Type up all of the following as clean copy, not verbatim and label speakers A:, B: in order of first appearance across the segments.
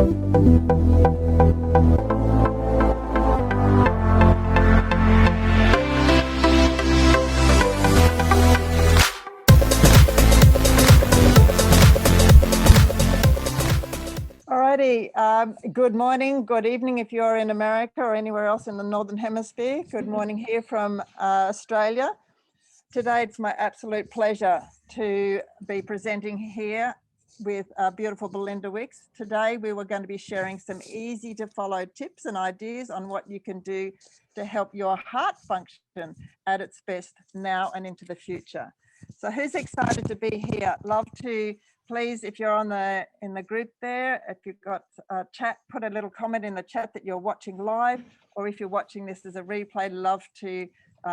A: Good morning, good evening if you're in America or anywhere else in the Northern Hemisphere. Good morning here from Australia. Today it's my absolute pleasure to be presenting here with beautiful Belinda Wicks. Today we were going to be sharing some easy to follow tips and ideas on what you can do to help your heart function at its best now and into the future. So who's excited to be here? Love to. Please, if you're in the group there, if you've got a chat, put a little comment in the chat that you're watching live, or if you're watching this as a replay, love to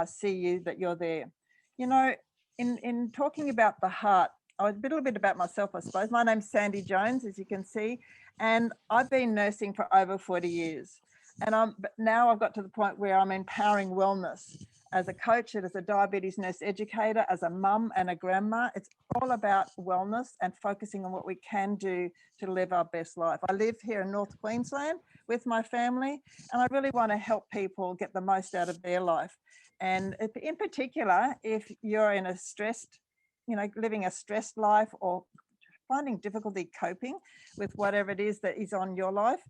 A: see you that you're there. You know, in talking about the heart, a little bit about myself, I suppose. My name's Sandy Jones, as you can see, and I've been nursing for over 40 years. And now I've got to the point where I'm empowering wellness. As a coach, as a diabetes nurse educator, as a mum and a grandma, it's all about wellness and focusing on what we can do to live our best life. I live here in North Queensland with my family, and I really want to help people get the most out of their life. And in particular, if you're in a stressed, living a stressed life or finding difficulty coping with whatever it is that is on your life,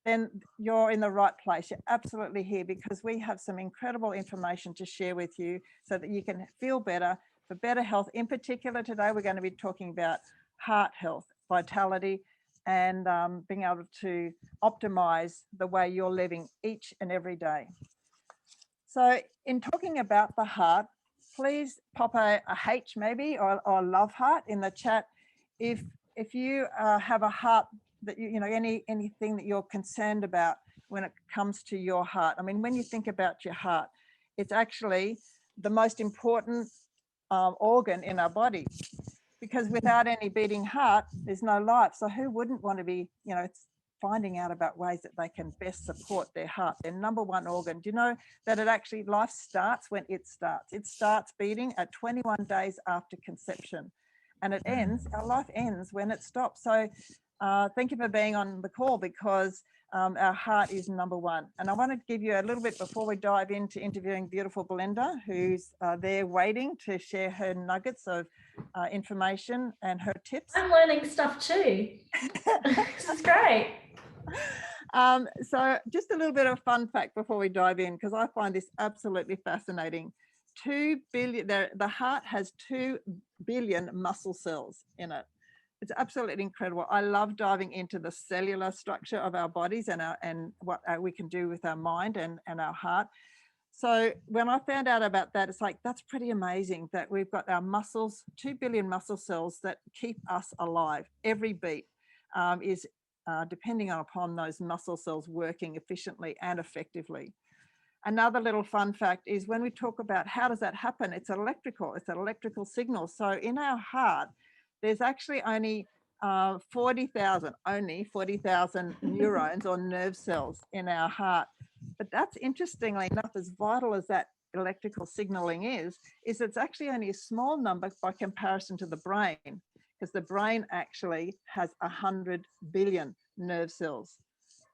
A: then you're in the right place. You're absolutely here because we have some incredible information to share with you so that you can feel better, for better health. In particular, today we're going to be talking about heart health, vitality, and being able to optimize the way you're living each and every day. So in talking about the heart, please pop a H maybe or a love heart in the chat if you have a heart that anything that you're concerned about when it comes to your heart. I mean, when you think about your heart, it's actually the most important organ in our body, because without any beating heart, there's no life. So who wouldn't want to be, finding out about ways that they can best support their heart, their number one organ? Do you know that life starts when it starts? It starts beating at 21 days after conception, and our life ends when it stops. So thank you for being on the call, because our heart is number one. And I want to give you a little bit before we dive into interviewing beautiful Belinda, who's there waiting to share her nuggets of information and her tips.
B: I'm learning stuff too. This is great.
A: So just a little bit of fun fact before we dive in, because I find this absolutely fascinating. 2 billion, the heart has 2 billion muscle cells in it. It's absolutely incredible. I love diving into the cellular structure of our bodies and what we can do with our mind and our heart. So when I found out about that, it's like, that's pretty amazing that we've got our muscles, 2 billion muscle cells that keep us alive. Every beat is depending upon those muscle cells working efficiently and effectively. Another little fun fact is when we talk about how does that happen, it's an electrical signal. So in our heart, there's actually only 40,000 neurons or nerve cells in our heart. But that's, interestingly enough, as vital as that electrical signaling is it's actually only a small number by comparison to the brain, because the brain actually has 100 billion nerve cells.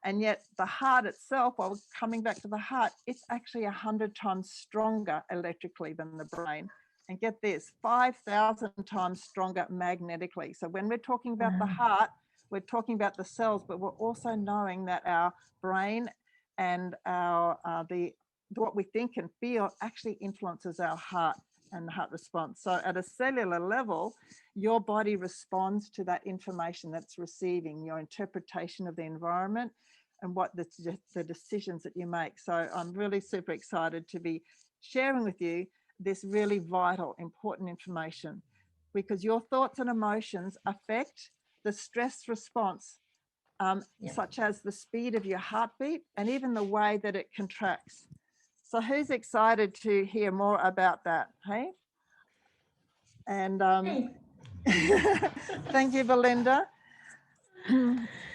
A: And yet the heart itself, while we're coming back to the heart, it's actually 100 times stronger electrically than the brain. And get this, 5,000 times stronger magnetically. So when we're talking about the heart, we're talking about the cells, but we're also knowing that our brain and our what we think and feel actually influences our heart and the heart response. So at a cellular level, your body responds to that information that's receiving, your interpretation of the environment and what the decisions that you make. So I'm really super excited to be sharing with you this really vital, important information, because your thoughts and emotions affect the stress response, such as the speed of your heartbeat and even the way that it contracts. So who's excited to hear more about that? Hey? And thank you, Belinda.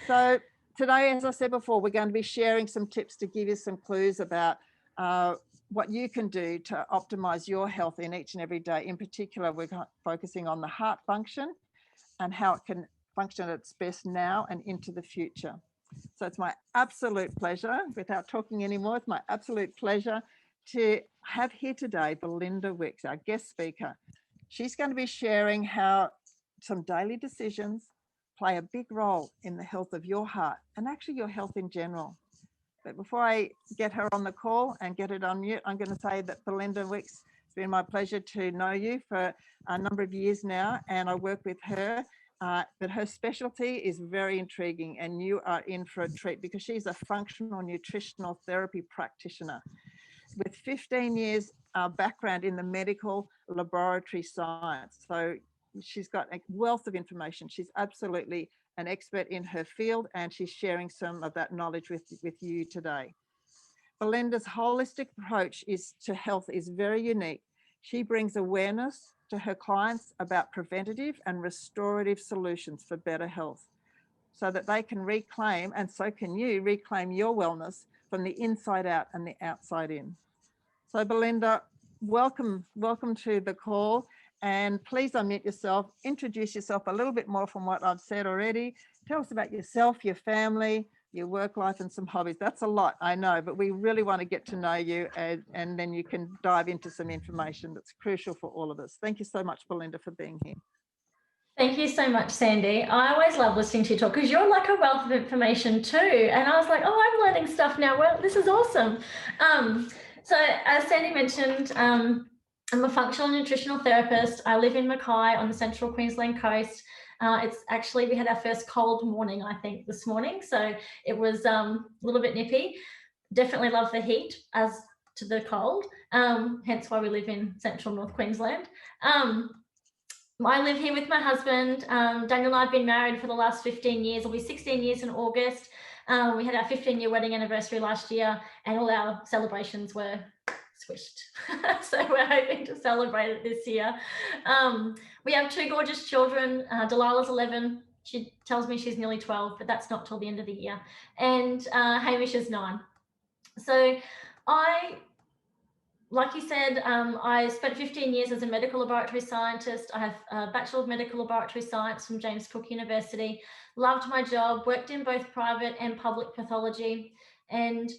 A: So today, as I said before, we're going to be sharing some tips to give you some clues about what you can do to optimize your health in each and every day. In particular, we're focusing on the heart function and how it can function at its best now and into the future. So it's my absolute pleasure, without talking anymore, it's my absolute pleasure to have here today Belinda Wicks, our guest speaker. She's going to be sharing how some daily decisions play a big role in the health of your heart and actually your health in general. But before I get her on the call and get it on mute, I'm going to say that Belinda Wicks, it's been my pleasure to know you for a number of years now, and I work with her. But her specialty is very intriguing, and you are in for a treat because she's a functional nutritional therapy practitioner with 15 years background in the medical laboratory science. So she's got a wealth of information. She's absolutely an expert in her field, and she's sharing some of that knowledge with you today. Belinda's holistic approach to health is very unique. She brings awareness to her clients about preventative and restorative solutions for better health so that they can reclaim, and so can you, reclaim your wellness from the inside out and the outside in. So Belinda, welcome to the call, and please unmute yourself, introduce yourself a little bit more from what I've said already. Tell us about yourself, your family, your work life, and some hobbies. That's a lot, I know, but we really want to get to know you, and then you can dive into some information that's crucial for all of us. Thank you so much, Belinda, for being here.
B: Thank you so much, Sandy. I always love listening to you talk because you're like a wealth of information too. And I was like, oh, I'm learning stuff now. Well, this is awesome. So as Sandy mentioned, I'm a functional nutritional therapist. I live in Mackay on the central Queensland coast. It's actually, we had our first cold morning, I think, this morning. So it was a little bit nippy. Definitely love the heat as to the cold, hence why we live in central North Queensland. I live here with my husband. Daniel and I have been married for the last 15 years. It'll be 16 years in August. We had our 15-year wedding anniversary last year, and all our celebrations were swished. So we're hoping to celebrate it this year. We have two gorgeous children. Delilah's 11. She tells me she's nearly 12, but that's not till the end of the year. And Hamish is 9. So like you said, I spent 15 years as a medical laboratory scientist. I have a Bachelor of Medical Laboratory Science from James Cook University. Loved my job, worked in both private and public pathology, and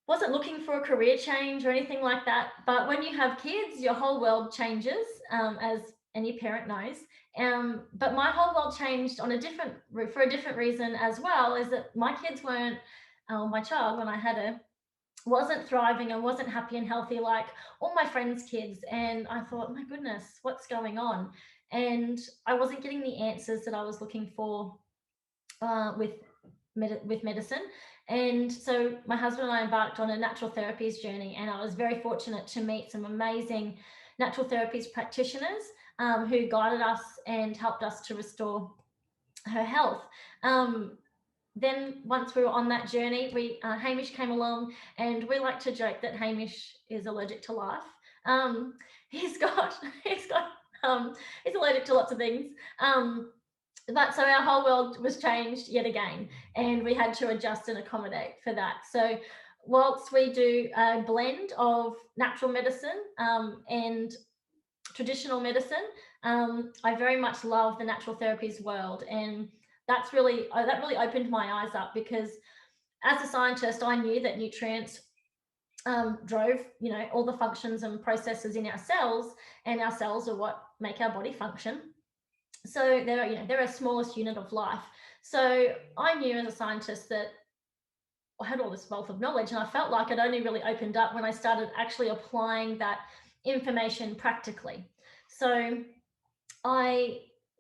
B: wasn't looking for a career change or anything like that. But when you have kids, your whole world changes, as any parent knows. But my whole world changed for a different reason as well, is that my kids weren't, my child, when I had her, wasn't thriving and wasn't happy and healthy like all my friends' kids. And I thought, my goodness, what's going on? And I wasn't getting the answers that I was looking for with medicine. And so my husband and I embarked on a natural therapies journey, and I was very fortunate to meet some amazing natural therapies practitioners who guided us and helped us to restore her health. Then once we were on that journey, Hamish came along, and we like to joke that Hamish is allergic to life. He's allergic to lots of things. But so our whole world was changed yet again, and we had to adjust and accommodate for that. So whilst we do a blend of natural medicine and traditional medicine, I very much love the natural therapies world, and that really opened my eyes up, because as a scientist, I knew that nutrients drove, all the functions and processes in our cells, and our cells are what make our body function. So they're a smallest unit of life. So I knew as a scientist that I had all this wealth of knowledge, and I felt like it only really opened up when I started actually applying that information practically. So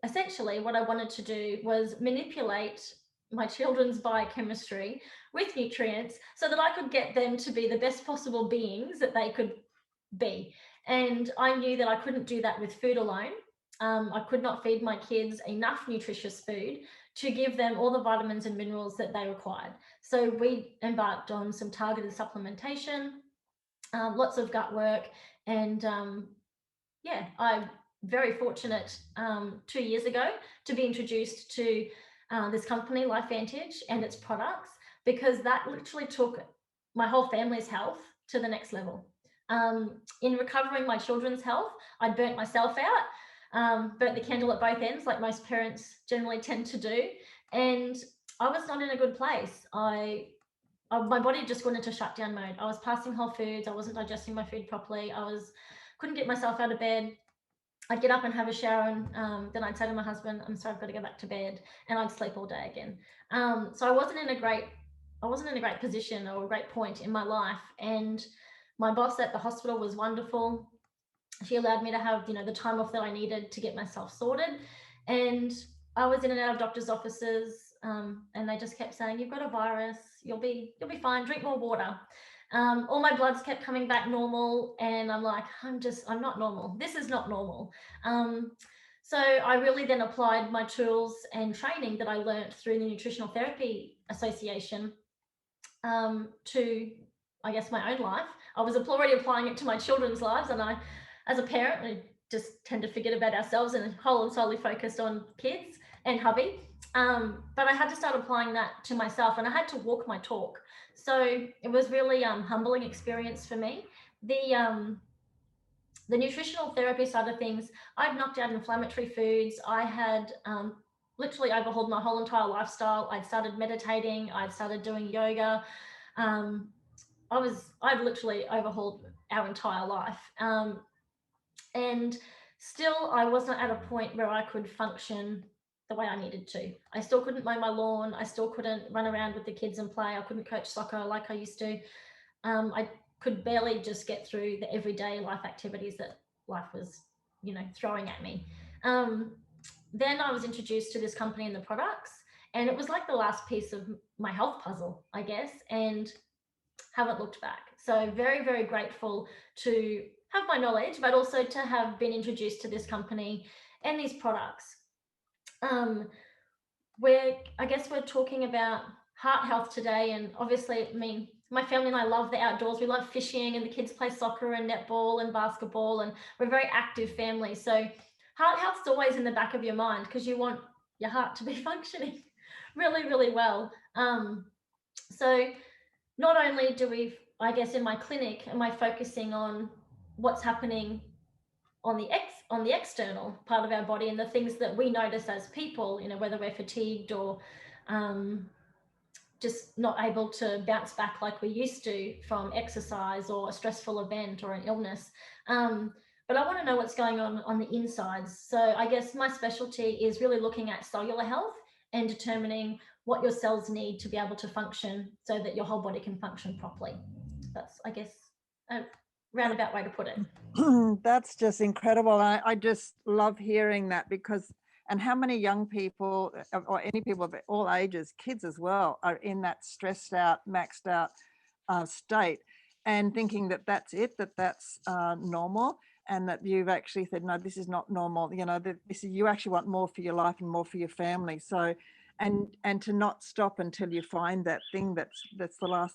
B: essentially, what I wanted to do was manipulate my children's biochemistry with nutrients so that I could get them to be the best possible beings that they could be. And I knew that I couldn't do that with food alone. I could not feed my kids enough nutritious food to give them all the vitamins and minerals that they required. So we embarked on some targeted supplementation, lots of gut work, and I'm very fortunate 2 years ago to be introduced to this company, LifeVantage, and its products, because that literally took my whole family's health to the next level. In recovering my children's health, I burnt myself out, burnt the candle at both ends, like most parents generally tend to do. And I was not in a good place. My body just went into shutdown mode. I was passing whole foods. I wasn't digesting my food properly. Couldn't get myself out of bed. I'd get up and have a shower, and then I'd say to my husband, "I'm sorry, I've got to go back to bed," and I'd sleep all day again. So I wasn't in a great position or a great point in my life. And my boss at the hospital was wonderful. She allowed me to have, the time off that I needed to get myself sorted. And I was in and out of doctors' offices, and they just kept saying, "You've got a virus. You'll be fine. Drink more water." All my bloods kept coming back normal, and I'm like, I'm not normal. This is not normal. So I really then applied my tools and training that I learned through the Nutritional Therapy Association to, I guess, my own life. I was already applying it to my children's lives, and as a parent, we just tend to forget about ourselves and whole and solely focused on kids and hubby. But I had to start applying that to myself, and I had to walk my talk. So it was really humbling experience for me. The nutritional therapy side of things, I'd knocked out inflammatory foods. I had literally overhauled my whole entire lifestyle. I'd started meditating. I'd started doing yoga. I'd literally overhauled our entire life. And still, I wasn't at a point where I could function the way I needed to. I still couldn't mow my lawn. I still couldn't run around with the kids and play. I couldn't coach soccer like I used to. I could barely just get through the everyday life activities that life was, throwing at me. Then I was introduced to this company and the products, and it was like the last piece of my health puzzle, I guess, and haven't looked back. So very, very grateful to have my knowledge, but also to have been introduced to this company and these products. I guess we're talking about heart health today, and obviously, my family and I love the outdoors. We love fishing, and the kids play soccer and netball and basketball, and we're a very active family. So heart health's always in the back of your mind because you want your heart to be functioning really, really well. So not only do we, I guess, in my clinic, am I focusing on what's happening on the external part of our body and the things that we notice as people, whether we're fatigued or just not able to bounce back like we used to from exercise or a stressful event or an illness. But I want to know what's going on the insides. So I guess my specialty is really looking at cellular health and determining what your cells need to be able to function so that your whole body can function properly. That's, I guess, a roundabout way to put it.
A: That's just incredible. I just love hearing that and how many young people or any people of all ages, kids as well, are in that stressed out, maxed out state and thinking that that's it, that's normal. And that you've actually said, no, this is not normal. You actually want more for your life and more for your family. So, and to not stop until you find that thing that's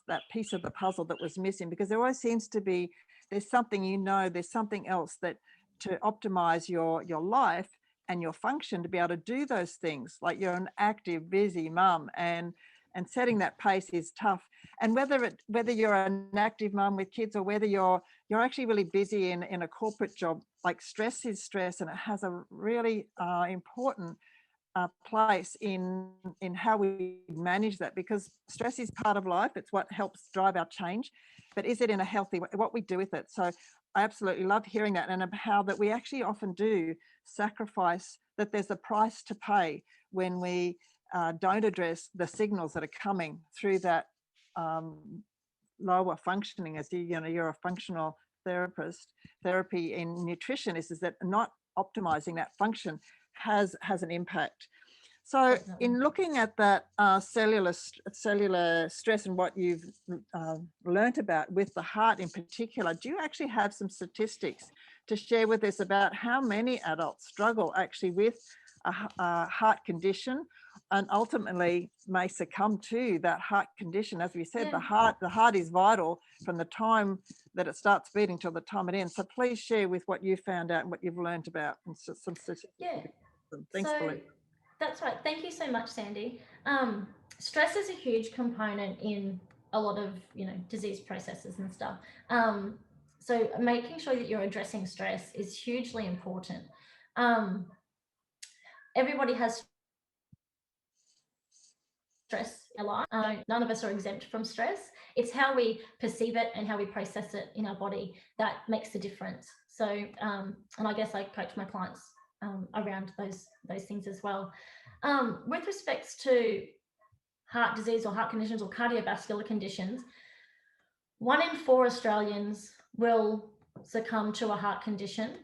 A: that piece of the puzzle that was missing, because there always seems to be, there's something, there's something else that to optimize your life and your function to be able to do those things. Like you're an active, busy mum, and setting that pace is tough. And whether you're an active mum with kids or whether you're actually really busy in a corporate job, like stress is stress, and it has a really important place in how we manage that, because stress is part of life. It's what helps drive our change, but is it in a healthy way, what we do with it? So I absolutely love hearing that, and how that we actually often do sacrifice, that there's a price to pay when we don't address the signals that are coming through that lower functioning. As you're a functional therapy in nutrition is that not optimizing that function has an impact. So in looking at that cellular stress and what you've learnt about with the heart in particular, do you actually have some statistics to share with us about how many adults struggle actually with a heart condition and ultimately may succumb to that heart condition? As we said,
B: Yeah.
A: the heart is vital from the time that it starts beating till the time it ends. So please share with what you found out and what you've learned about and some statistics.
B: Yeah.
A: Thanks, Belinda.
B: That's right. Thank you so much, Sandy. Stress is a huge component in a lot of, disease processes and stuff. So making sure that you're addressing stress is hugely important. Everybody has stress in our life. None of us are exempt from stress. It's how we perceive it and how we process it in our body that makes the difference. So, and I guess I coach my clients around those things as well. With respects to heart disease or heart conditions or cardiovascular conditions, 1 in 4 Australians will succumb to a heart condition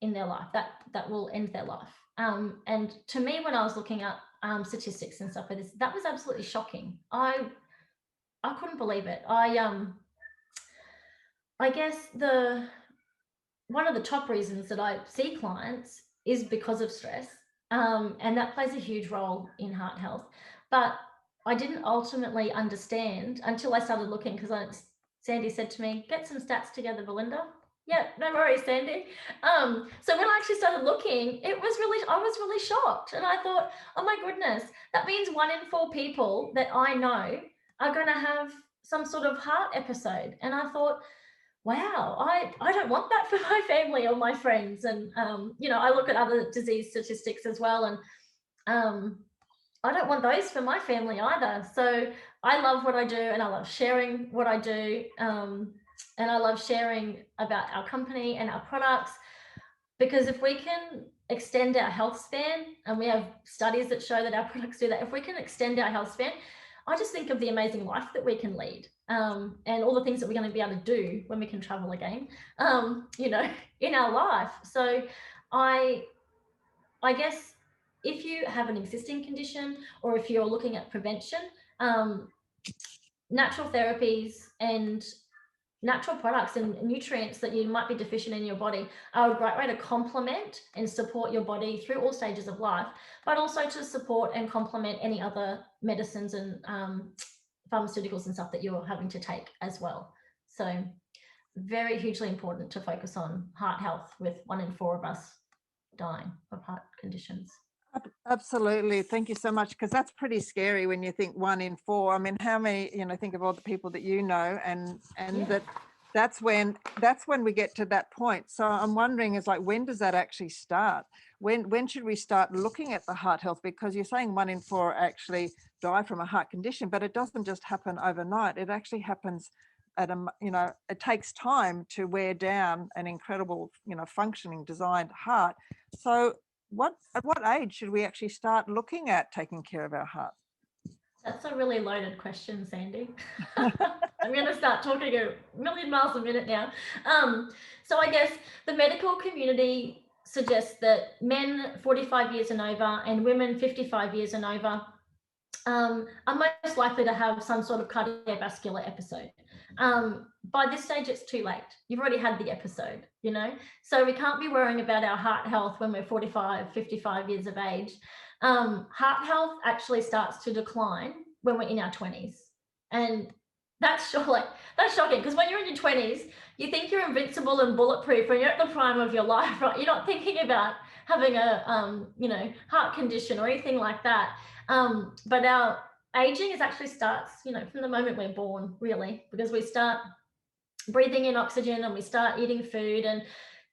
B: in their life that will end their life. And to me, when I was looking at statistics and stuff like this, that was absolutely shocking. I couldn't believe it. I guess one of the top reasons that I see clients is because of stress, and that plays a huge role in heart health. But I didn't ultimately understand until I started looking, because Sandy said to me, "Get some stats together, Belinda." Yeah, no worries, Sandy. So when I actually started looking, I was really shocked, and I thought, oh my goodness, that means 1 in 4 people that I know are going to have some sort of heart episode. And I thought, wow, I don't want that for my family or my friends. And I look at other disease statistics as well, and I don't want those for my family either. So I love what I do, and I love sharing what I do. And I love sharing about our company and our products, because if we can extend our health span, and we have studies that show that our products do that, if we can extend our health span, I just think of the amazing life that we can lead, and all the things that we're going to be able to do when we can travel again, in our life. So I guess if you have an existing condition, or if you're looking at prevention, natural therapies and natural products and nutrients that you might be deficient in your body are a great way to complement and support your body through all stages of life, but also to support and complement any other medicines and pharmaceuticals and stuff that you're having to take as well. So very hugely important to focus on heart health, with 1 in 4 of us dying of heart conditions.
A: Absolutely. Thank you so much, because that's pretty scary when you think 1 in 4. I mean, how many, think of all the people that and yeah. that's when we get to that point. So I'm wondering, is like, when does that actually start? When should we start looking at the heart health? Because you're saying 1 in 4 actually die from a heart condition, but it doesn't just happen overnight. It actually happens at it takes time to wear down an incredible, functioning, designed heart. So at what age should we actually start looking at taking care of our heart?
B: That's a really loaded question, Sandy. I'm going to start talking a million miles a minute now. So I guess the medical community suggests that men 45 years and over and women 55 years and over are most likely to have some sort of cardiovascular episode. By this stage, it's too late. You've already had the episode, so we can't be worrying about our heart health when we're 45, 55 years of age. Heart health actually starts to decline when we're in our 20s. And that's shocking, because when you're in your 20s, you think you're invincible and bulletproof, and you're at the prime of your life, right? You're not thinking about having a, heart condition or anything like that. But our aging actually starts, from the moment we're born, really, because we start breathing in oxygen and we start eating food, and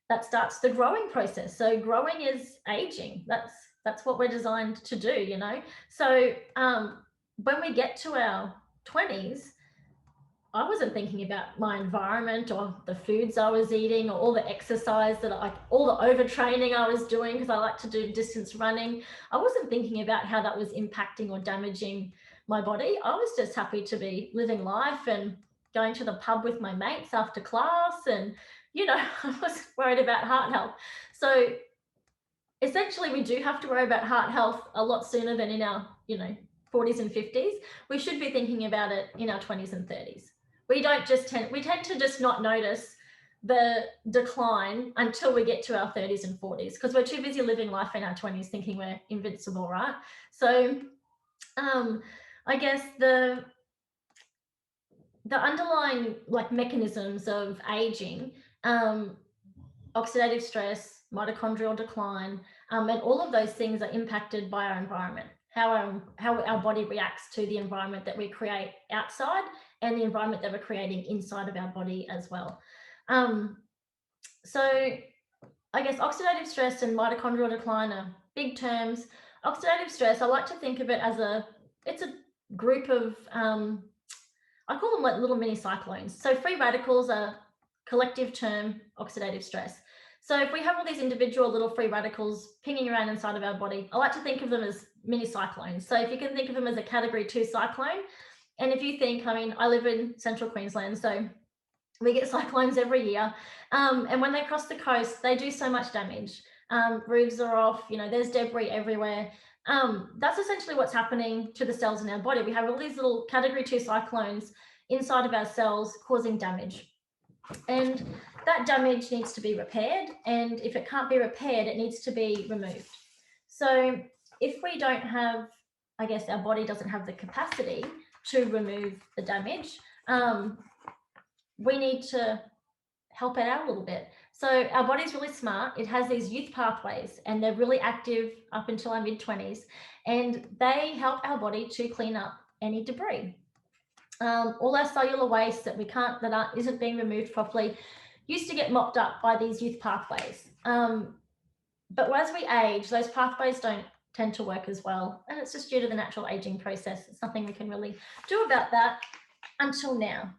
B: that starts the growing process. So growing is aging. That's what we're designed to do, So when we get to our 20s, I wasn't thinking about my environment or the foods I was eating or all the exercise all the overtraining I was doing, because I like to do distance running. I wasn't thinking about how that was impacting or damaging my body. I was just happy to be living life and going to the pub with my mates after class, and I was worried about heart health. So essentially, we do have to worry about heart health a lot sooner than in our 40s and 50s. We should be thinking about it in our 20s and 30s. We tend to just not notice the decline until we get to our 30s and 40s, because we're too busy living life in our 20s thinking we're invincible, right? So I guess the underlying mechanisms of aging, oxidative stress, mitochondrial decline, and all of those things are impacted by our environment, how our body reacts to the environment that we create outside and the environment that we're creating inside of our body as well. So I guess oxidative stress and mitochondrial decline are big terms. Oxidative stress, I like to think of it as it's a group of, I call them like little mini cyclones. So free radicals are collective term oxidative stress. So if we have all these individual little free radicals pinging around inside of our body, I like to think of them as mini cyclones. So if you can think of them as a category 2 cyclone, and if you think, I mean, I live in central Queensland, so we get cyclones every year. And when they cross the coast, they do so much damage. Roofs are off, you know, there's debris everywhere. That's essentially what's happening to the cells in our body. We have all these little category 2 cyclones inside of our cells causing damage. And that damage needs to be repaired. And if it can't be repaired, it needs to be removed. So if we don't have, I guess our body doesn't have the capacity to remove the damage, we need to help it out a little bit. So our body's really smart. It has these youth pathways and they're really active up until our mid-20s, and they help our body to clean up any debris. All our cellular waste that isn't being removed properly used to get mopped up by these youth pathways. But as we age, those pathways don't tend to work as well. And it's just due to the natural aging process. It's nothing we can really do about that until now.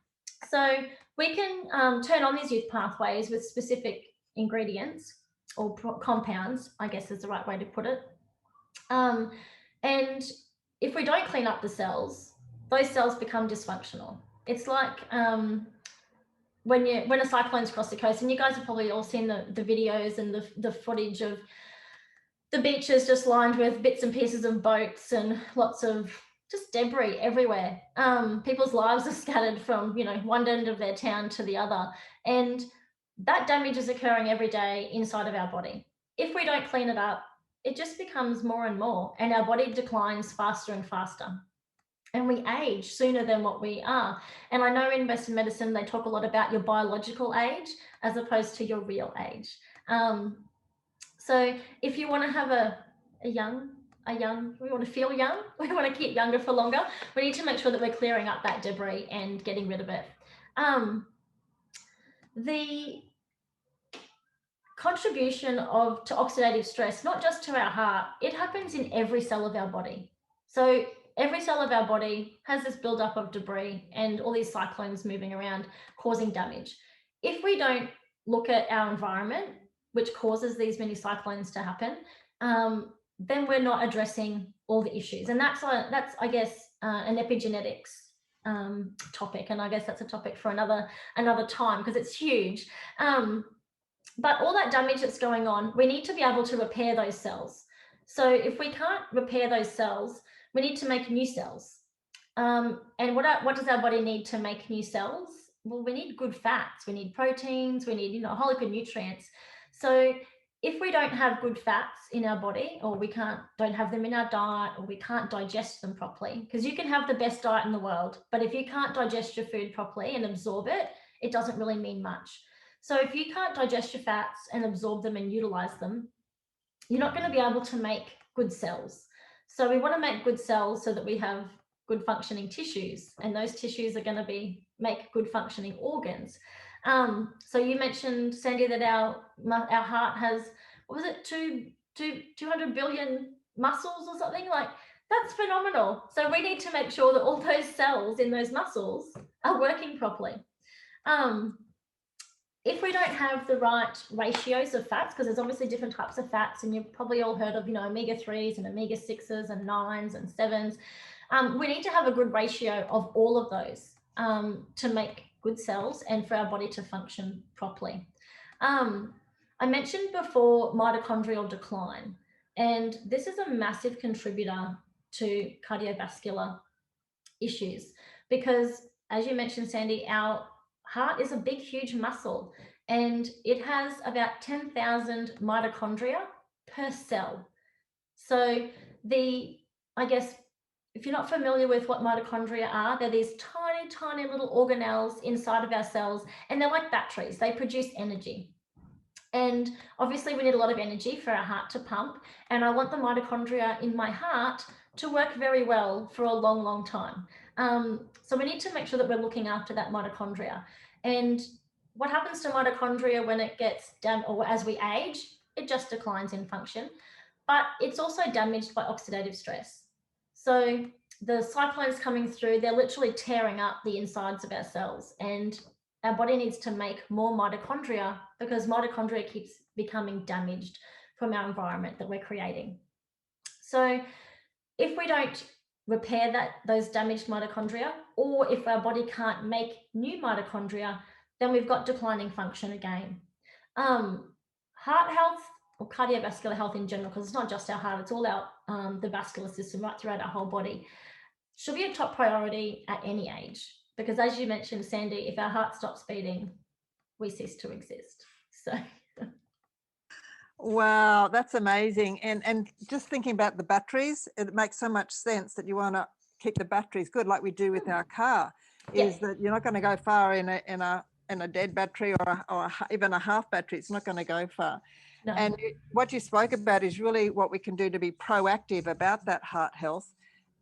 B: So we can turn on these youth pathways with specific ingredients or compounds, I guess is the right way to put it. And if we don't clean up the cells, those cells become dysfunctional. It's like when a cyclone's cross the coast, and you guys have probably all seen the videos and the footage of the beaches just lined with bits and pieces of boats and lots of just debris everywhere. People's lives are scattered from, you know, one end of their town to the other. And that damage is occurring every day inside of our body. If we don't clean it up, it just becomes more and more, and our body declines faster and faster. And we age sooner than what we are. And I know in Western medicine, they talk a lot about your biological age as opposed to your real age. So if you want to have we want to feel young, we want to keep younger for longer, we need to make sure that we're clearing up that debris and getting rid of it. The contribution to oxidative stress, not just to our heart, it happens in every cell of our body. So every cell of our body has this buildup of debris and all these cyclones moving around causing damage. If we don't look at our environment, which causes these mini cyclones to happen, then we're not addressing all the issues. And that's I guess, an epigenetics topic. And I guess that's a topic for another time because it's huge. But all that damage that's going on, we need to be able to repair those cells. So if we can't repair those cells, we need to make new cells. And what does our body need to make new cells? Well, we need good fats, we need proteins, we need, you know, a whole heap of nutrients. So if we don't have good fats in our body, or we don't have them in our diet, or we can't digest them properly, because you can have the best diet in the world, but if you can't digest your food properly and absorb it, it doesn't really mean much. So if you can't digest your fats and absorb them and utilize them, you're not going to be able to make good cells. So we want to make good cells so that we have good functioning tissues, and those tissues are going to make good functioning organs. So you mentioned, Sandy, that our heart has, what was it, 200 billion muscles or something? Like, that's phenomenal. So we need to make sure that all those cells in those muscles are working properly. If we don't have the right ratios of fats, because there's obviously different types of fats, and you've probably all heard of, you know, omega-3s and omega-6s and 9s and 7s. We need to have a good ratio of all of those to make good cells and for our body to function properly. I mentioned before mitochondrial decline, and this is a massive contributor to cardiovascular issues because, as you mentioned, Sandy, our heart is a big, huge muscle, and it has about 10,000 mitochondria per cell. So I guess, if you're not familiar with what mitochondria are, they're these tiny, tiny little organelles inside of our cells, and they're like batteries. They produce energy. And obviously we need a lot of energy for our heart to pump, and I want the mitochondria in my heart to work very well for a long, long time. So we need to make sure that we're looking after that mitochondria. And what happens to mitochondria when it gets damaged, or as we age, it just declines in function, but it's also damaged by oxidative stress. So the cyclones coming through, they're literally tearing up the insides of our cells, and our body needs to make more mitochondria because mitochondria keeps becoming damaged from our environment that we're creating. So if we don't repair those damaged mitochondria, or if our body can't make new mitochondria, then we've got declining function again. Heart health or cardiovascular health in general, because it's not just our heart, it's all our the vascular system right throughout our whole body, should be a top priority at any age. Because as you mentioned, Sandy, if our heart stops beating, we cease to exist. So
A: Wow, that's amazing. And just thinking about the batteries, it makes so much sense that you want to keep the batteries good, like we do with our car. Is that you're not going to go far in a dead battery or even a half battery. It's not going to go far.
B: no.
A: And what you spoke about is really what we can do to be proactive about that heart health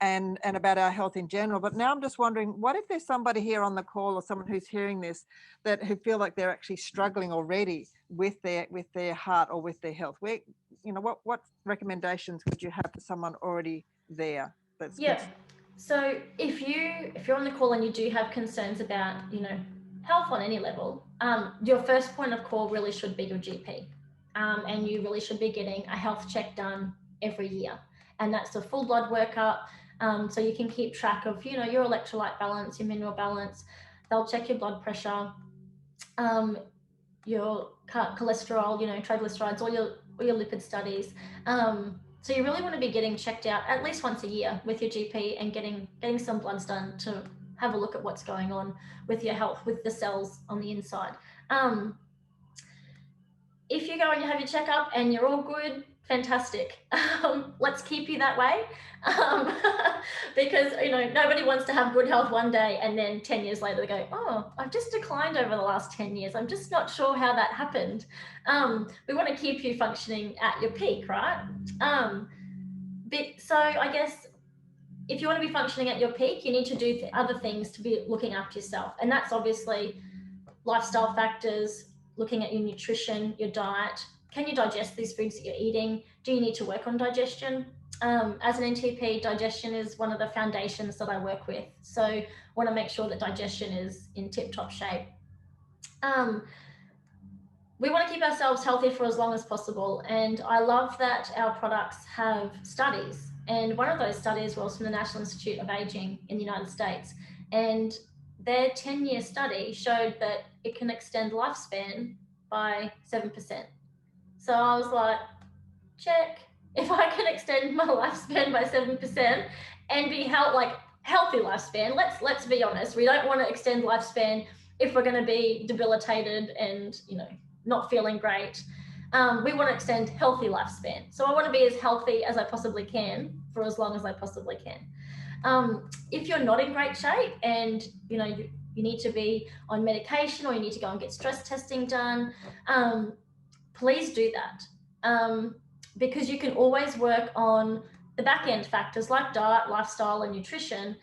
A: and about our health in general. But now I'm just wondering, what if there's somebody here on the call or someone who's hearing this who feel like they're actually struggling already with their heart or with their health? Where, what recommendations would you have for someone already there?
B: So if you're on the call and you do have concerns about health on any level, your first point of call really should be your GP, and you really should be getting a health check done every year, and that's a full blood workup. So you can keep track of your electrolyte balance, your mineral balance. They'll check your blood pressure, your cholesterol, triglycerides, all your lipid studies. So you really want to be getting checked out at least once a year with your GP and getting some bloods done to have a look at what's going on with your health, with the cells on the inside. If you go and you have your checkup and you're all good, fantastic. Let's keep you that way, because nobody wants to have good health one day and then 10 years later they go, oh, I've just declined over the last 10 years. I'm just not sure how that happened. We want to keep you functioning at your peak, right? So I guess if you want to be functioning at your peak, you need to do other things to be looking after yourself, and that's obviously lifestyle factors, looking at your nutrition, your diet. Can you digest these foods that you're eating? Do you need to work on digestion? As an NTP, digestion is one of the foundations that I work with. So I want to make sure that digestion is in tip-top shape. We want to keep ourselves healthy for as long as possible. And I love that our products have studies. And one of those studies was from the National Institute of Aging in the United States. And their 10-year study showed that it can extend lifespan by 7%. So I was like, check. If I can extend my lifespan by 7% and be healthy lifespan, let's be honest, we don't want to extend lifespan if we're going to be debilitated and not feeling great. We want to extend healthy lifespan. So I want to be as healthy as I possibly can for as long as I possibly can. If you're not in great shape and you need to be on medication or you need to go and get stress testing done, please do that, because you can always work on the back end factors like diet, lifestyle, and nutrition,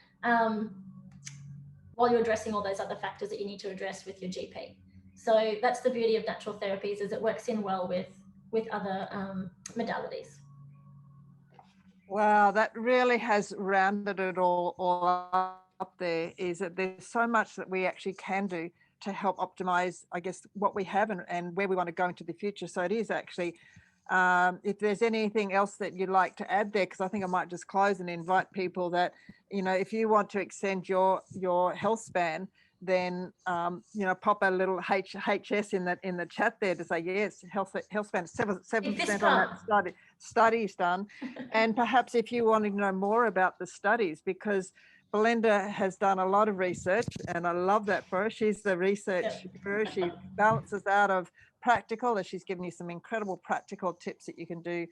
B: while you're addressing all those other factors that you need to address with your GP. So that's the beauty of natural therapies, is it works in well with other modalities.
A: Wow, that really has rounded it all up there, is that there's so much that we actually can do to help optimize, I guess, what we have and where we want to go into the future. So it is actually, if there's anything else that you'd like to add there, because I think I might just close and invite people that, if you want to extend your health span, then pop a little HS in the chat there to say yes, health span 7% on that study's done. And perhaps if you want to know more about the studies, because Belinda has done a lot of research, and I love that for her. She's the research guru. She balances out of practical, and she's given you some incredible practical tips that you can do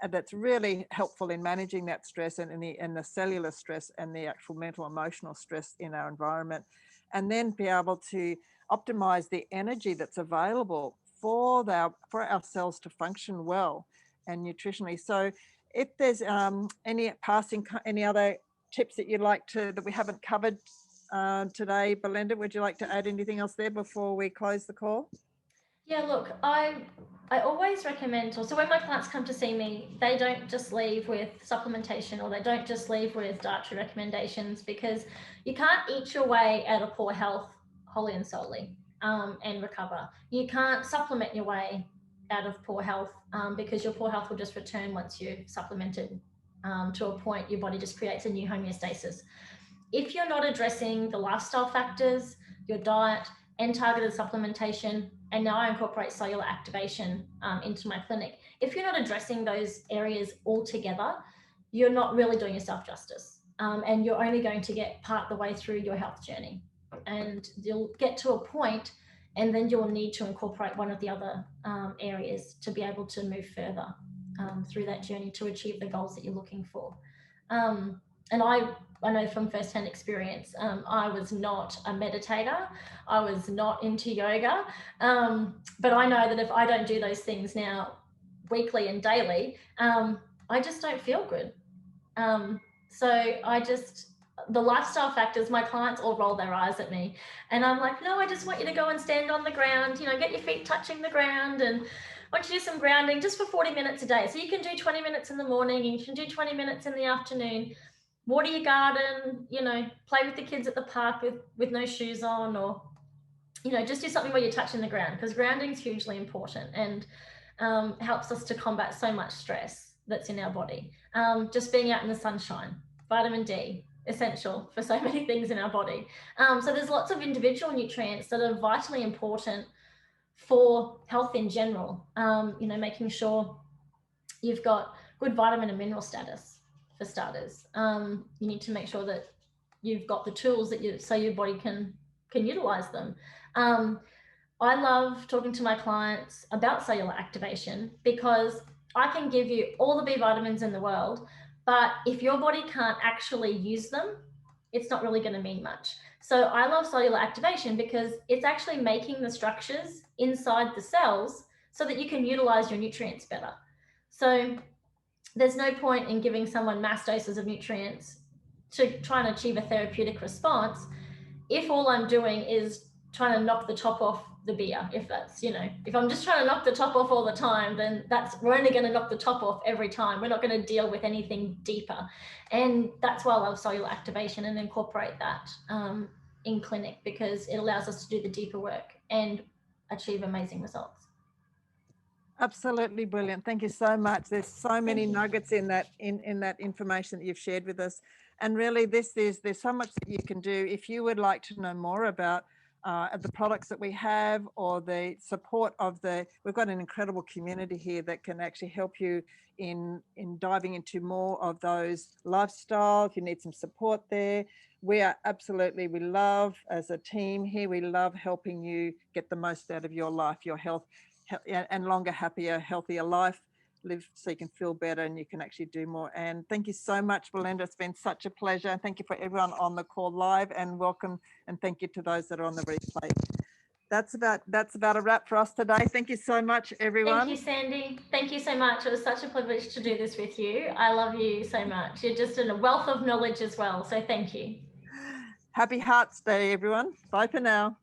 A: that's really helpful in managing that stress and the cellular stress and the actual mental emotional stress in our environment, and then be able to optimize the energy that's available for our cells to function well and nutritionally. So if there's any other tips that you'd like that we haven't covered today, Belinda, would you like to add anything else there before we close the call?
B: Yeah, look, I I always recommend, so when my clients come to see me, they don't just leave with supplementation, or they don't just leave with dietary recommendations, because you can't eat your way out of poor health wholly and solely and recover. You can't supplement your way out of poor health because your poor health will just return once you've supplemented to a point your body just creates a new homeostasis. If you're not addressing the lifestyle factors, your diet, and targeted supplementation, and now I incorporate cellular activation into my clinic. If you're not addressing those areas altogether, you're not really doing yourself justice. And you're only going to get part the way through your health journey. And you'll get to a point, and then you'll need to incorporate one of the other areas to be able to move further through that journey to achieve the goals that you're looking for. And I know from firsthand experience, I was not a meditator. I was not into yoga. But I know that if I don't do those things now weekly and daily, I just don't feel good. The lifestyle factors, my clients all roll their eyes at me. And I'm like, no, I just want you to go and stand on the ground, get your feet touching the ground, and I want you to do some grounding just for 40 minutes a day. So you can do 20 minutes in the morning, and you can do 20 minutes in the afternoon. Water your garden, play with the kids at the park with no shoes on, or, just do something where you're touching the ground, because grounding is hugely important and helps us to combat so much stress that's in our body. Just being out in the sunshine, vitamin D, essential for so many things in our body. So there's lots of individual nutrients that are vitally important for health in general. Making sure you've got good vitamin and mineral status. For starters, you need to make sure that you've got the tools so your body can utilize them. I love talking to my clients about cellular activation, because I can give you all the B vitamins in the world, but if your body can't actually use them, it's not really going to mean much. So I love cellular activation because it's actually making the structures inside the cells so that you can utilize your nutrients better. So there's no point in giving someone mass doses of nutrients to try and achieve a therapeutic response if all I'm doing is trying to knock the top off the beer. If I'm just trying to knock the top off all the time, then we're only going to knock the top off every time. We're not going to deal with anything deeper. And that's why I love cellular activation and incorporate that in clinic, because it allows us to do the deeper work and achieve amazing results.
A: Absolutely brilliant. Thank you so much. There's so many nuggets in that information that you've shared with us. And really there's so much that you can do. If you would like to know more about the products that we have, or the support of we've got an incredible community here that can actually help you in diving into more of those lifestyle. If you need some support there, we love, as a team here, we love helping you get the most out of your life, your health, and longer, happier, healthier life, live so you can feel better and you can actually do more. And thank you so much, Belinda. It's been such a pleasure. And thank you for everyone on the call live, and welcome, and thank you to those that are on the replay. That's about a wrap for us today. Thank you so much, everyone.
B: Thank you, Sandy. Thank you so much. It was such a privilege to do this with you. I love you so much. You're just a wealth of knowledge as well. So thank you.
A: Happy Hearts Day, everyone. Bye for now.